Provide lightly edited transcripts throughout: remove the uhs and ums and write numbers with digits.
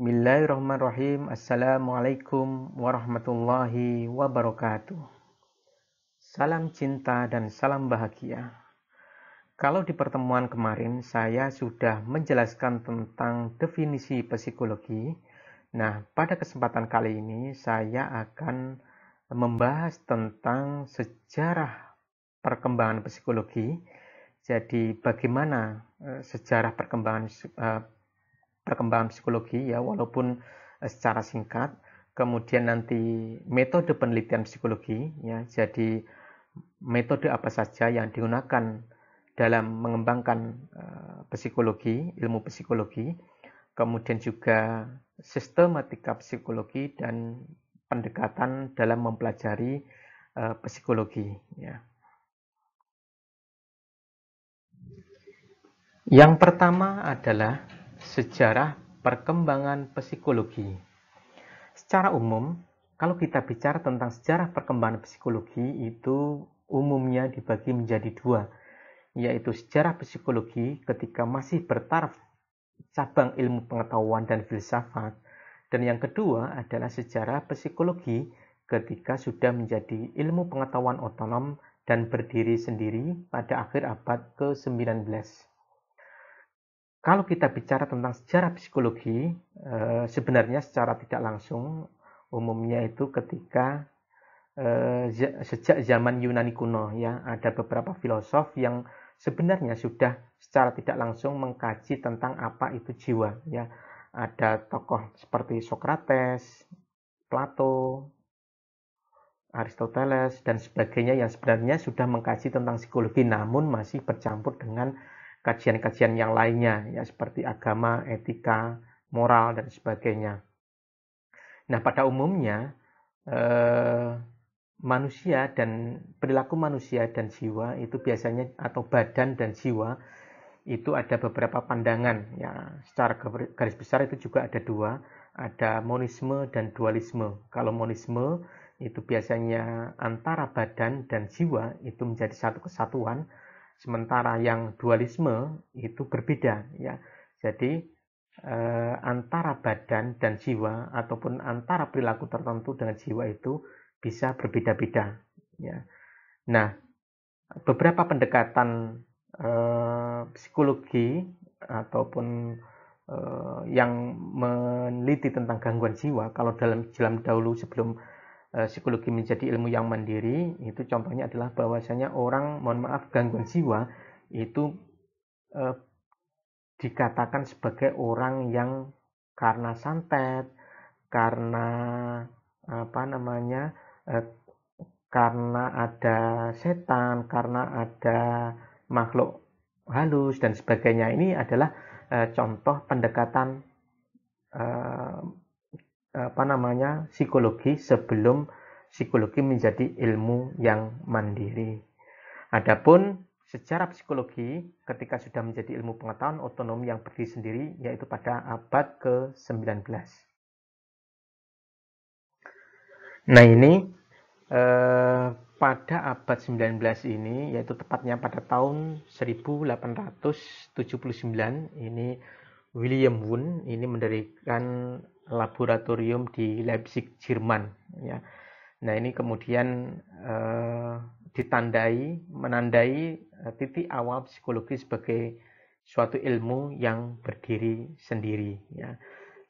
Bismillahirrahmanirrahim. Assalamualaikum warahmatullahi wabarakatuh. Salam cinta dan salam bahagia. Kalau di pertemuan kemarin saya sudah menjelaskan tentang definisi psikologi. Nah, pada kesempatan kali ini saya akan membahas tentang sejarah perkembangan psikologi. Jadi bagaimana sejarah perkembangan psikologi ya, walaupun secara singkat. Kemudian nanti metode penelitian psikologi ya, jadi metode apa saja yang digunakan dalam mengembangkan psikologi, ilmu psikologi. Kemudian juga sistematika psikologi dan pendekatan dalam mempelajari psikologi ya. Yang pertama adalah sejarah perkembangan psikologi. Secara umum, kalau kita bicara tentang sejarah perkembangan psikologi, itu umumnya dibagi menjadi dua, yaitu sejarah psikologi ketika masih bertaraf cabang ilmu pengetahuan dan filsafat, dan yang kedua adalah sejarah psikologi ketika sudah menjadi ilmu pengetahuan otonom dan berdiri sendiri pada akhir abad ke-19. Kalau kita bicara tentang sejarah psikologi, sebenarnya secara tidak langsung, umumnya itu ketika sejak zaman Yunani kuno ya, ada beberapa filosof yang sebenarnya sudah secara tidak langsung mengkaji tentang apa itu jiwa ya. Ada tokoh seperti Socrates, Plato, Aristoteles dan sebagainya yang sebenarnya sudah mengkaji tentang psikologi, namun masih bercampur dengan kajian-kajian yang lainnya ya, seperti agama, etika, moral dan sebagainya. Nah, pada umumnya manusia dan perilaku manusia dan jiwa itu biasanya, atau badan dan jiwa itu ada beberapa pandangan ya. Secara garis besar itu juga ada dua, ada monisme dan dualisme. Kalau monisme itu biasanya antara badan dan jiwa itu menjadi satu kesatuan, sementara yang dualisme itu berbeda ya. Jadi antara badan dan jiwa ataupun antara perilaku tertentu dengan jiwa itu bisa berbeda-beda ya. Nah, beberapa pendekatan psikologi ataupun yang meneliti tentang gangguan jiwa, kalau dalam dahulu sebelum psikologi menjadi ilmu yang mandiri, itu contohnya adalah bahwasanya orang, gangguan jiwa itu dikatakan sebagai orang yang karena santet, karena karena ada setan, karena ada makhluk halus dan sebagainya. Ini adalah contoh pendekatan psikologi sebelum psikologi menjadi ilmu yang mandiri. Adapun secara psikologi ketika sudah menjadi ilmu pengetahuan otonom yang berdiri sendiri, yaitu pada abad ke-19. Nah, ini pada abad 19 ini, yaitu tepatnya pada tahun 1879, ini William Wundt ini mendirikan laboratorium di Leipzig, Jerman ya. Nah, ini kemudian menandai titik awal psikologi sebagai suatu ilmu yang berdiri sendiri ya.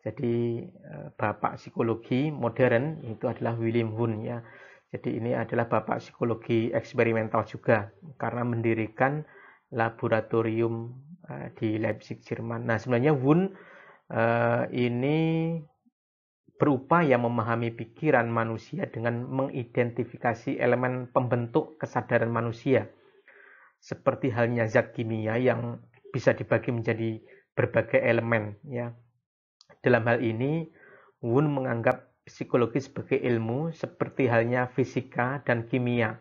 Jadi bapak psikologi modern itu adalah William Wundt ya. Jadi ini adalah bapak psikologi eksperimental juga karena mendirikan laboratorium di Leipzig, Jerman. Nah, sebenarnya Wundt ini berupaya memahami pikiran manusia dengan mengidentifikasi elemen pembentuk kesadaran manusia, seperti halnya zat kimia yang bisa dibagi menjadi berbagai elemen ya. Dalam hal ini, Wundt menganggap psikologi sebagai ilmu seperti halnya fisika dan kimia,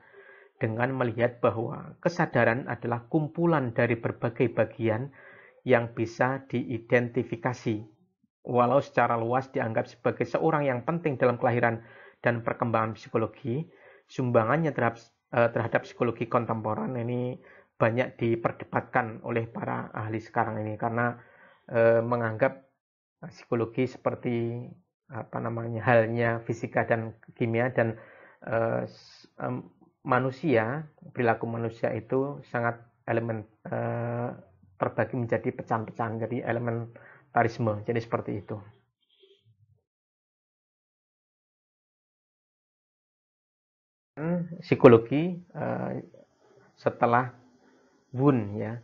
dengan melihat bahwa kesadaran adalah kumpulan dari berbagai bagian yang bisa diidentifikasi. Walau secara luas dianggap sebagai seorang yang penting dalam kelahiran dan perkembangan psikologi, sumbangannya terhadap psikologi kontemporer ini banyak diperdebatkan oleh para ahli sekarang ini, karena menganggap psikologi seperti halnya fisika dan kimia dan manusia, perilaku manusia itu sangat terbagi menjadi pecahan-pecahan, jadi elementarisme, jadi seperti itu. Psikologi setelah Wundt ya.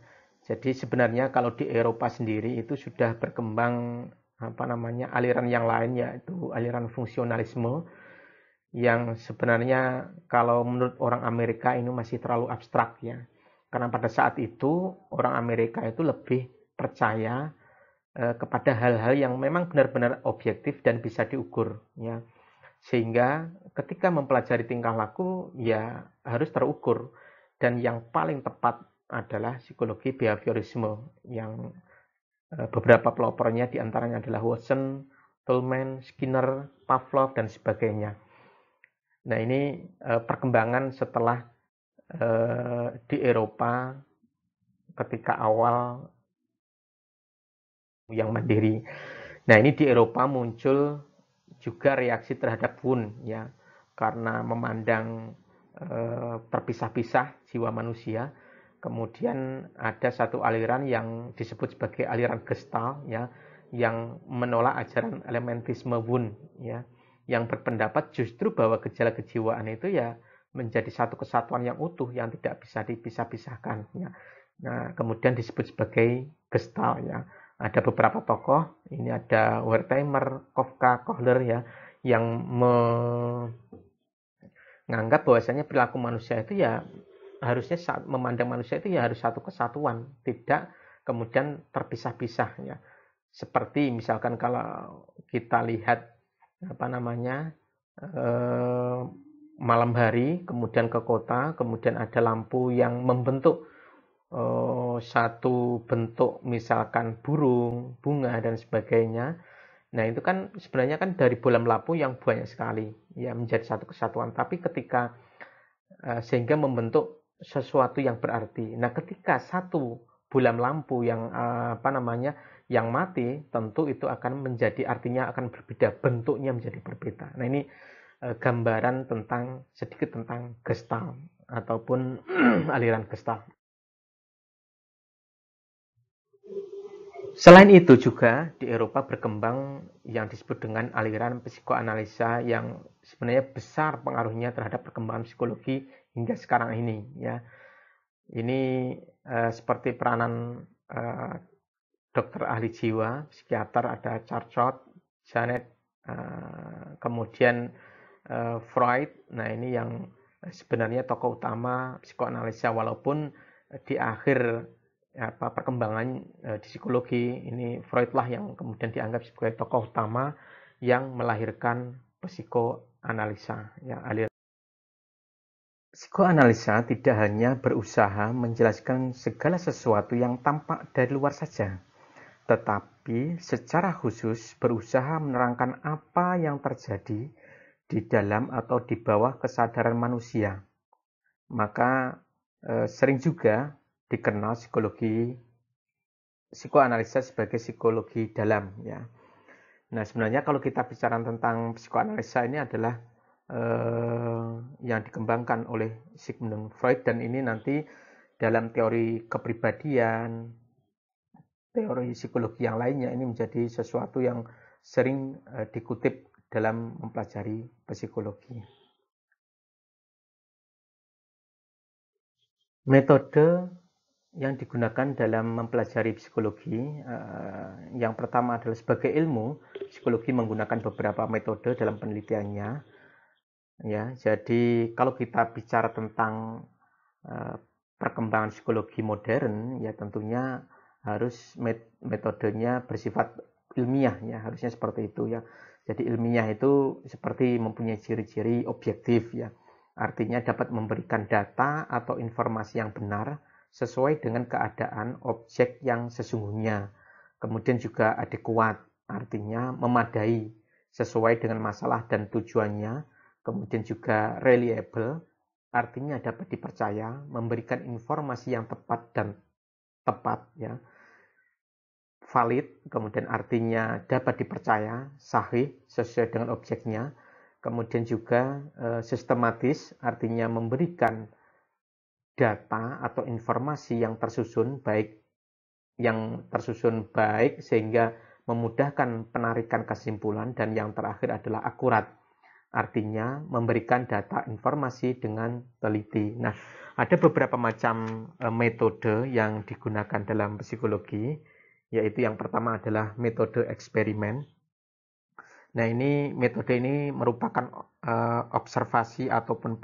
Jadi sebenarnya kalau di Eropa sendiri itu sudah berkembang aliran yang lain, yaitu aliran fungsionalisme yang sebenarnya kalau menurut orang Amerika ini masih terlalu abstrak ya. Karena pada saat itu orang Amerika itu lebih percaya kepada hal-hal yang memang benar-benar objektif dan bisa diukur ya. Sehingga ketika mempelajari tingkah laku ya harus terukur, dan yang paling tepat adalah psikologi behaviorisme yang beberapa pelopornya diantaranya adalah Watson, Tolman, Skinner, Pavlov dan sebagainya. Nah ini perkembangan setelah di Eropa ketika awal yang mandiri. Nah ini di Eropa muncul juga reaksi terhadap Wundt ya, karena memandang terpisah-pisah jiwa manusia. Kemudian ada satu aliran yang disebut sebagai aliran Gestalt ya, yang menolak ajaran elementisme Wundt ya, yang berpendapat justru bahwa gejala kejiwaan itu ya menjadi satu kesatuan yang utuh yang tidak bisa dipisah-pisahkan ya. Nah, kemudian disebut sebagai Gestalt ya. Ada beberapa tokoh, ini ada Wertheimer, Kafka, Kohler ya, yang menganggap bahwasanya perilaku manusia itu ya harusnya saat memandang manusia itu ya harus satu kesatuan, tidak kemudian terpisah-pisah ya. Seperti misalkan kalau kita lihat malam hari, kemudian ke kota, kemudian ada lampu yang membentuk satu bentuk misalkan burung, bunga dan sebagainya. Nah itu kan sebenarnya kan dari bola lampu yang banyak sekali ya menjadi satu kesatuan. Tapi ketika sehingga membentuk sesuatu yang berarti. Nah ketika satu bola lampu yang yang mati, tentu itu akan menjadi artinya akan berbeda, bentuknya menjadi berbeda. Nah ini gambaran sedikit tentang Gestalt ataupun aliran Gestalt. Selain itu juga di Eropa berkembang yang disebut dengan aliran psikoanalisa yang sebenarnya besar pengaruhnya terhadap perkembangan psikologi hingga sekarang ini ya. Ini seperti peranan dokter ahli jiwa, psikiater ada Charcot, Janet, kemudian Freud. Nah ini yang sebenarnya tokoh utama psikoanalisa, walaupun di akhir perkembangan di psikologi ini Freud lah yang kemudian dianggap sebagai tokoh utama yang melahirkan psikoanalisa ya. Psikoanalisa tidak hanya berusaha menjelaskan segala sesuatu yang tampak dari luar saja, tetapi secara khusus berusaha menerangkan apa yang terjadi di dalam atau di bawah kesadaran manusia. Maka sering juga dikenal psikoanalisa sebagai psikologi dalam ya. Nah sebenarnya kalau kita bicara tentang psikoanalisa ini adalah yang dikembangkan oleh Sigmund Freud, dan ini nanti dalam teori kepribadian, teori psikologi yang lainnya ini menjadi sesuatu yang sering dikutip dalam mempelajari psikologi. Metode yang digunakan dalam mempelajari psikologi, yang pertama adalah sebagai ilmu, psikologi menggunakan beberapa metode dalam penelitiannya. Ya, jadi kalau kita bicara tentang perkembangan psikologi modern, ya tentunya harus metodenya bersifat ilmiah ya, harusnya seperti itu ya. Jadi ilmiah itu seperti mempunyai ciri-ciri objektif ya. Artinya dapat memberikan data atau informasi yang benar sesuai dengan keadaan objek yang sesungguhnya. Kemudian juga adekuat, artinya memadai sesuai dengan masalah dan tujuannya. Kemudian juga reliable, artinya dapat dipercaya, memberikan informasi yang tepat dan tepat ya. valid, kemudian artinya dapat dipercaya, sahih, sesuai dengan objeknya. Kemudian juga sistematis, artinya memberikan data atau informasi yang tersusun baik sehingga memudahkan penarikan kesimpulan. Dan yang terakhir adalah akurat, artinya memberikan data informasi dengan teliti. Nah, ada beberapa macam metode yang digunakan dalam psikologi, yaitu yang pertama adalah metode eksperimen. Nah, metode ini merupakan observasi ataupun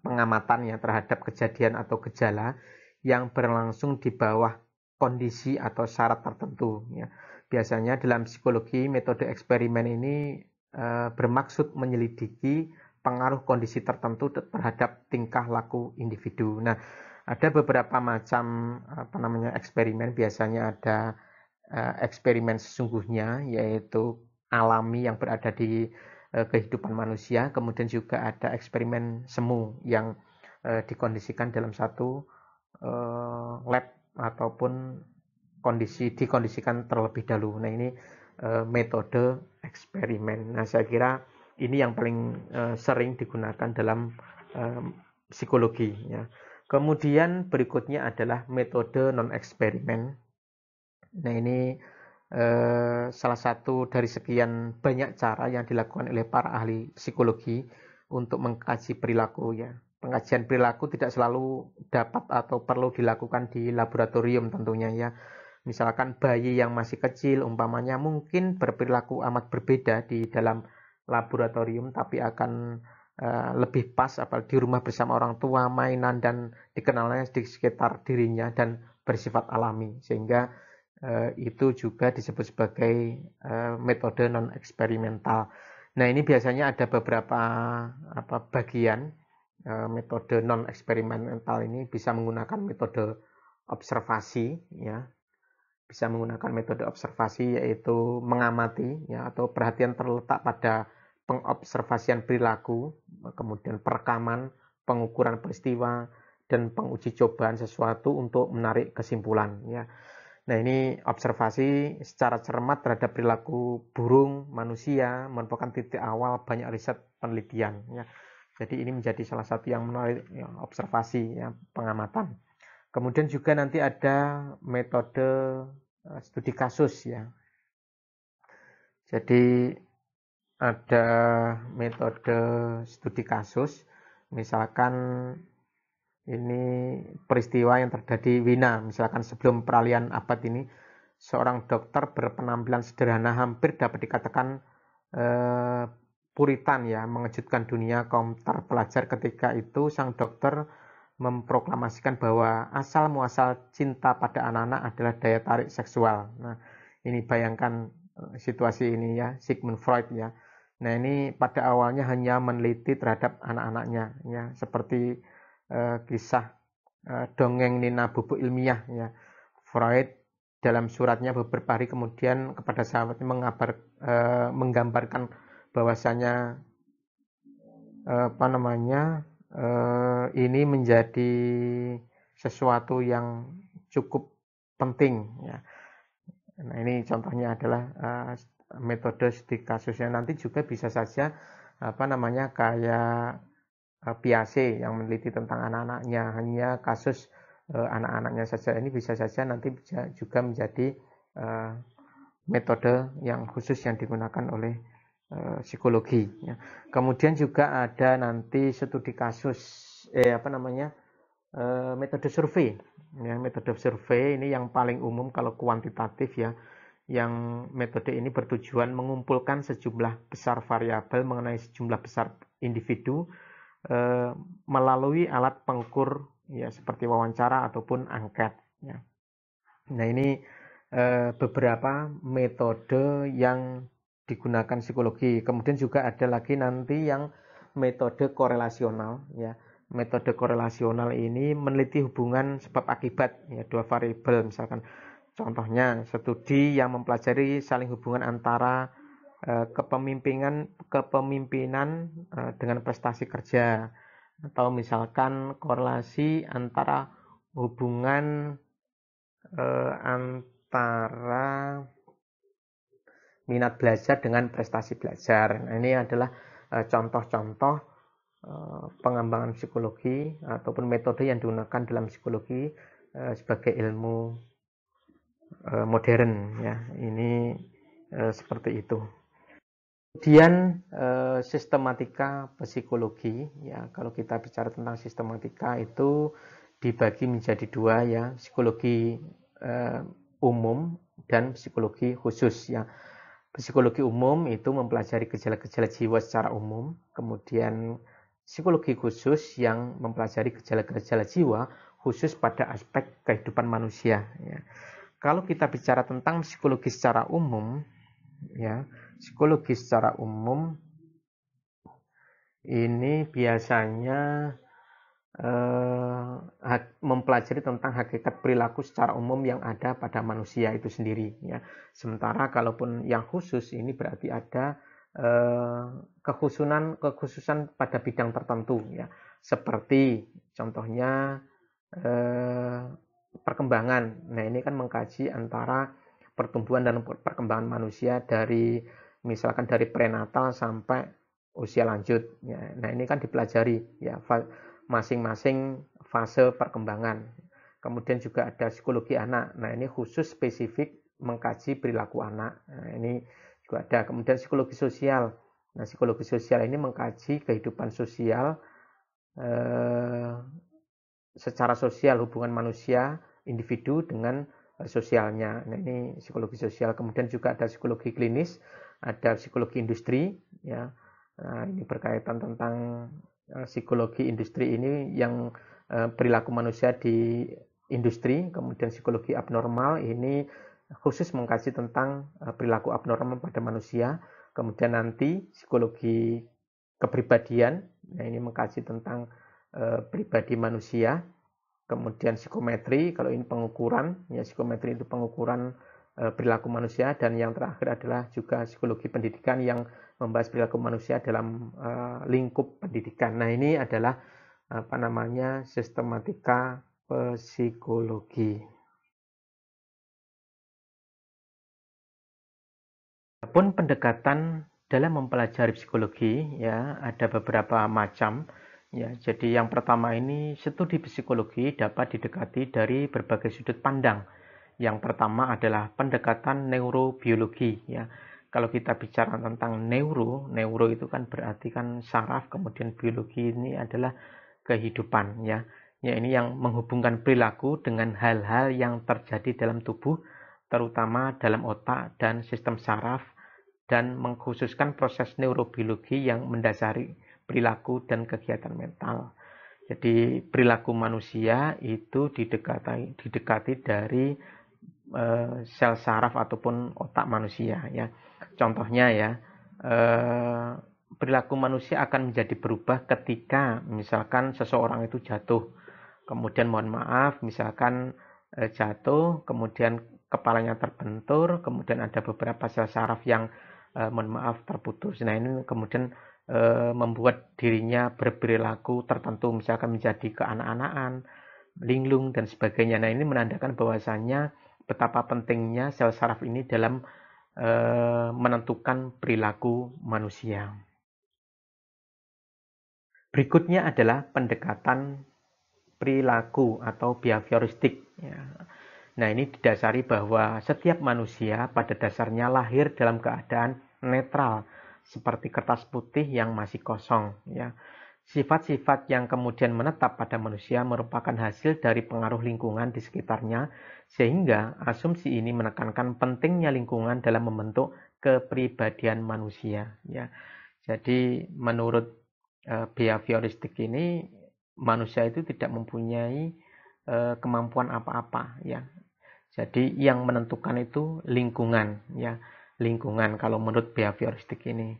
pengamatan ya terhadap kejadian atau gejala yang berlangsung di bawah kondisi atau syarat tertentu. Ya. Biasanya dalam psikologi metode eksperimen ini bermaksud menyelidiki pengaruh kondisi tertentu terhadap tingkah laku individu. Nah, ada beberapa macam eksperimen. Biasanya ada eksperimen sesungguhnya, yaitu alami yang berada di kehidupan manusia. Kemudian juga ada eksperimen semu yang dikondisikan dalam satu lab ataupun dikondisikan terlebih dahulu. Nah, ini metode eksperimen. Nah, saya kira ini yang paling sering digunakan dalam psikologi ya. Kemudian berikutnya adalah metode non eksperimen. Nah, ini salah satu dari sekian banyak cara yang dilakukan oleh para ahli psikologi untuk mengkaji perilaku ya. Pengkajian perilaku tidak selalu dapat atau perlu dilakukan di laboratorium tentunya ya. Misalkan bayi yang masih kecil umpamanya mungkin berperilaku amat berbeda di dalam laboratorium, tapi akan lebih pas apalagi di rumah bersama orang tua, mainan dan dikenalnya di sekitar dirinya dan bersifat alami, sehingga itu juga disebut sebagai metode non eksperimental. Nah, ini biasanya ada beberapa bagian. Metode non eksperimental ini bisa menggunakan metode observasi ya. Bisa menggunakan metode observasi, yaitu mengamati ya, atau perhatian terletak pada pengobservasian perilaku, kemudian perekaman, pengukuran peristiwa, dan penguji cobaan sesuatu untuk menarik kesimpulan ya. Nah, ini observasi secara cermat terhadap perilaku burung, manusia merupakan titik awal banyak riset penelitian ya. Jadi ini menjadi salah satu yang menarik ya, observasi ya, pengamatan. Kemudian juga nanti ada metode studi kasus ya. Jadi ada metode studi kasus, misalkan ini peristiwa yang terjadi Wina, misalkan sebelum peralihan abad ini, seorang dokter berpenampilan sederhana hampir dapat dikatakan puritan ya, mengejutkan dunia kaum terpelajar. Ketika itu sang dokter memproklamasikan bahwa asal muasal cinta pada anak-anak adalah daya tarik seksual. Nah, ini bayangkan situasi ini ya, Sigmund Freud ya. Nah, ini pada awalnya hanya meneliti terhadap anak-anaknya ya, seperti kisah dongeng Nina Bubuk Ilmiah ya. Freud dalam suratnya beberapa hari kemudian kepada sahabatnya menggambarkan bahwasanya ini menjadi sesuatu yang cukup penting ya. Nah, ini contohnya adalah metode studi kasusnya. Nanti juga bisa saja kayak Piaget yang meneliti tentang anak-anaknya, hanya kasus anak-anaknya saja. Ini bisa saja nanti juga menjadi metode yang khusus yang digunakan oleh psikologi ya. Kemudian juga ada nanti studi kasus metode survei ya. Metode survei ini yang paling umum kalau kuantitatif ya, yang metode ini bertujuan mengumpulkan sejumlah besar variabel mengenai sejumlah besar individu melalui alat pengukur ya, seperti wawancara ataupun angket ya. Nah, ini beberapa metode yang digunakan psikologi. Kemudian juga ada lagi nanti yang metode korelasional ya. Metode korelasional ini meneliti hubungan sebab akibat ya, dua variabel. Misalkan contohnya studi yang mempelajari saling hubungan antara kepemimpinan dengan prestasi kerja, atau misalkan korelasi antara hubungan antara minat belajar dengan prestasi belajar. Nah, ini adalah contoh-contoh pengembangan psikologi ataupun metode yang digunakan dalam psikologi sebagai ilmu modern ya. Ini seperti itu. Kemudian sistematika psikologi ya, kalau kita bicara tentang sistematika itu dibagi menjadi dua ya, psikologi umum dan psikologi khusus ya. Psikologi umum itu mempelajari gejala-gejala jiwa secara umum, kemudian psikologi khusus yang mempelajari gejala-gejala jiwa khusus pada aspek kehidupan manusia ya. Kalau kita bicara tentang psikologi secara umum ya, psikologi secara umum ini biasanya mempelajari tentang hakikat perilaku secara umum yang ada pada manusia itu sendiri ya. Sementara kalaupun yang khusus ini berarti ada kekhususan pada bidang tertentu ya. Seperti contohnya perkembangan. Nah, ini kan mengkaji antara pertumbuhan dan perkembangan manusia dari misalkan dari prenatal sampai usia lanjut ya. Nah, ini kan dipelajari ya masing-masing fase perkembangan. Kemudian juga ada psikologi anak. Nah, ini khusus spesifik mengkaji perilaku anak. Nah, ini juga ada. Kemudian psikologi sosial. Nah, psikologi sosial ini mengkaji kehidupan sosial secara sosial, hubungan manusia, individu dengan sosialnya. Nah, ini psikologi sosial. Kemudian juga ada psikologi klinis, ada psikologi industri ya. Nah, ini berkaitan tentang psikologi industri ini yang perilaku manusia di industri. Kemudian psikologi abnormal ini khusus mengkaji tentang perilaku abnormal pada manusia. Kemudian nanti psikologi kepribadian, nah ini mengkaji tentang pribadi manusia. Kemudian psikometri, kalau ini pengukuran ya, psikometri itu pengukuran perilaku manusia. Dan yang terakhir adalah juga psikologi pendidikan yang membahas perilaku manusia dalam lingkup pendidikan. Nah, ini adalah sistematika psikologi. Adapun pendekatan dalam mempelajari psikologi ya, ada beberapa macam ya. Jadi yang pertama ini, studi psikologi dapat didekati dari berbagai sudut pandang. Yang pertama adalah pendekatan neurobiologi ya. Kalau kita bicara tentang neuro itu kan berarti kan saraf, kemudian biologi ini adalah kehidupan ya. Ya, ini yang menghubungkan perilaku dengan hal-hal yang terjadi dalam tubuh, terutama dalam otak dan sistem saraf, dan mengkhususkan proses neurobiologi yang mendasari perilaku dan kegiatan mental. Jadi perilaku manusia itu didekati dari sel saraf ataupun otak manusia ya. Contohnya ya, perilaku manusia akan menjadi berubah ketika misalkan seseorang itu jatuh. Kemudian mohon maaf, misalkan jatuh, kemudian kepalanya terbentur, kemudian ada beberapa sel saraf yang mohon maaf terputus. Nah, ini kemudian membuat dirinya berperilaku tertentu, misalkan menjadi keanak-anakan, linglung dan sebagainya. Nah, ini menandakan bahwasannya betapa pentingnya sel saraf ini dalam menentukan perilaku manusia. Berikutnya adalah pendekatan perilaku atau behavioristik. Ya. Nah, ini didasari bahwa setiap manusia pada dasarnya lahir dalam keadaan netral, seperti kertas putih yang masih kosong. Ya. Sifat-sifat yang kemudian menetap pada manusia merupakan hasil dari pengaruh lingkungan di sekitarnya, sehingga asumsi ini menekankan pentingnya lingkungan dalam membentuk kepribadian manusia. Ya. Jadi menurut behavioristik ini, manusia itu tidak mempunyai kemampuan apa-apa. Ya. Jadi yang menentukan itu lingkungan. Ya. Lingkungan kalau menurut behavioristik ini.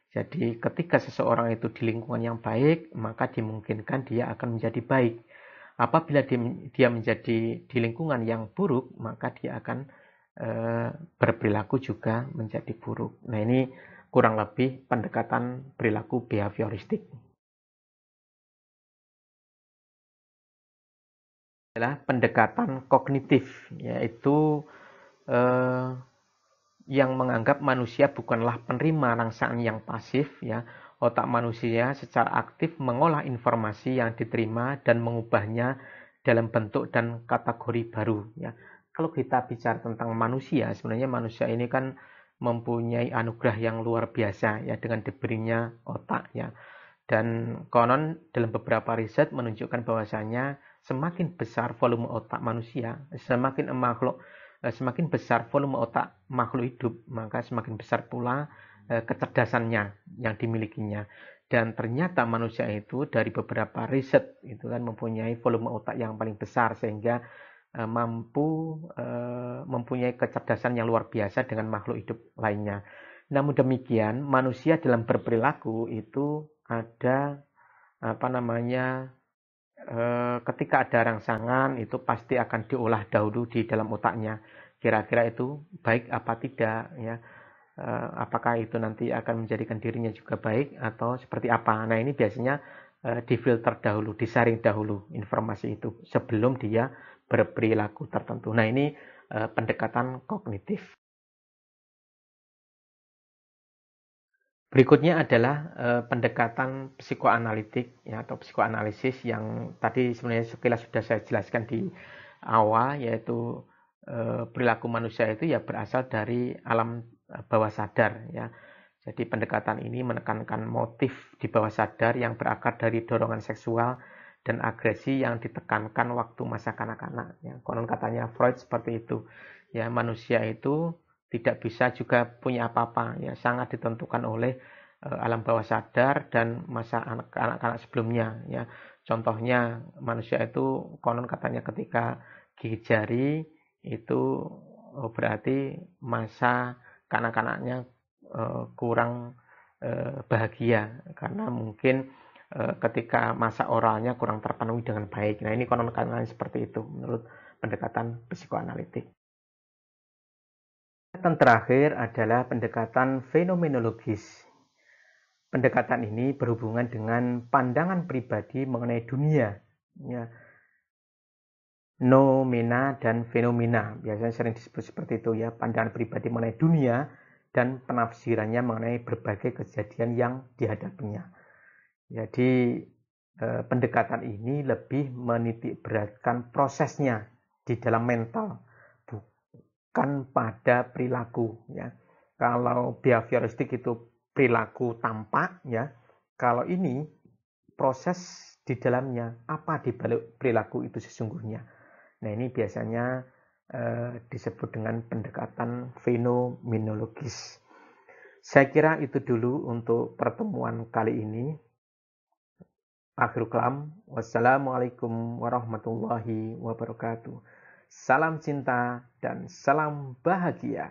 Jadi ketika seseorang itu di lingkungan yang baik, maka dimungkinkan dia akan menjadi baik. Apabila dia menjadi di lingkungan yang buruk, maka dia akan berperilaku juga menjadi buruk. Nah, ini kurang lebih pendekatan perilaku behavioristik. Adalah pendekatan kognitif, yaitu eh, yang menganggap manusia bukanlah penerima rangsangan yang pasif, ya. Otak manusia secara aktif mengolah informasi yang diterima dan mengubahnya dalam bentuk dan kategori baru, ya. Kalau kita bicara tentang manusia, sebenarnya manusia ini kan mempunyai anugerah yang luar biasa, ya, dengan diberinya otak, ya. Dan konon dalam beberapa riset menunjukkan bahwasanya semakin besar volume otak manusia, semakin besar volume otak makhluk hidup, maka semakin besar pula kecerdasannya yang dimilikinya. Dan ternyata manusia itu dari beberapa riset itu kan mempunyai volume otak yang paling besar, sehingga mempunyai kecerdasan yang luar biasa dengan makhluk hidup lainnya. Namun demikian, manusia dalam berperilaku itu ada ketika ada rangsangan itu pasti akan diolah dahulu di dalam otaknya. Kira-kira itu baik apa tidak, ya. Apakah itu nanti akan menjadikan dirinya juga baik atau seperti apa. Nah, ini biasanya difilter dahulu, disaring dahulu informasi itu sebelum dia berperilaku tertentu. Nah, ini pendekatan kognitif. Berikutnya adalah pendekatan psikoanalitik, ya, atau psikoanalisis yang tadi sebenarnya sekilas sudah saya jelaskan di awal, yaitu perilaku manusia itu ya berasal dari alam bawah sadar, ya. Jadi pendekatan ini menekankan motif di bawah sadar yang berakar dari dorongan seksual dan agresi yang ditekankan waktu masa kanak-kanak. Ya. Konon katanya Freud seperti itu. Ya, manusia itu tidak bisa juga punya apa-apa, ya, sangat ditentukan oleh alam bawah sadar dan masa anak-anak sebelumnya, ya. Contohnya manusia itu konon katanya ketika gigi jari itu berarti masa kanak-kanaknya kurang bahagia karena mungkin ketika masa oralnya kurang terpenuhi dengan baik. Nah, ini konon katanya seperti itu menurut pendekatan psikoanalitik. Pendekatan terakhir adalah pendekatan fenomenologis. Pendekatan ini berhubungan dengan pandangan pribadi mengenai dunia, ya, nomena dan fenomena. Biasanya sering disebut seperti itu, ya, pandangan pribadi mengenai dunia dan penafsirannya mengenai berbagai kejadian yang dihadapinya. Jadi pendekatan ini lebih menitik beratkan prosesnya di dalam mental, bukan pada perilaku, ya. Kalau behavioristik itu perilaku tampak, ya. Kalau ini proses di dalamnya, apa di balik perilaku itu sesungguhnya. Nah, ini biasanya disebut dengan pendekatan fenomenologis. Saya kira itu dulu untuk pertemuan kali ini. Akhirul kalam, wassalamualaikum warahmatullahi wabarakatuh. Salam cinta dan salam bahagia.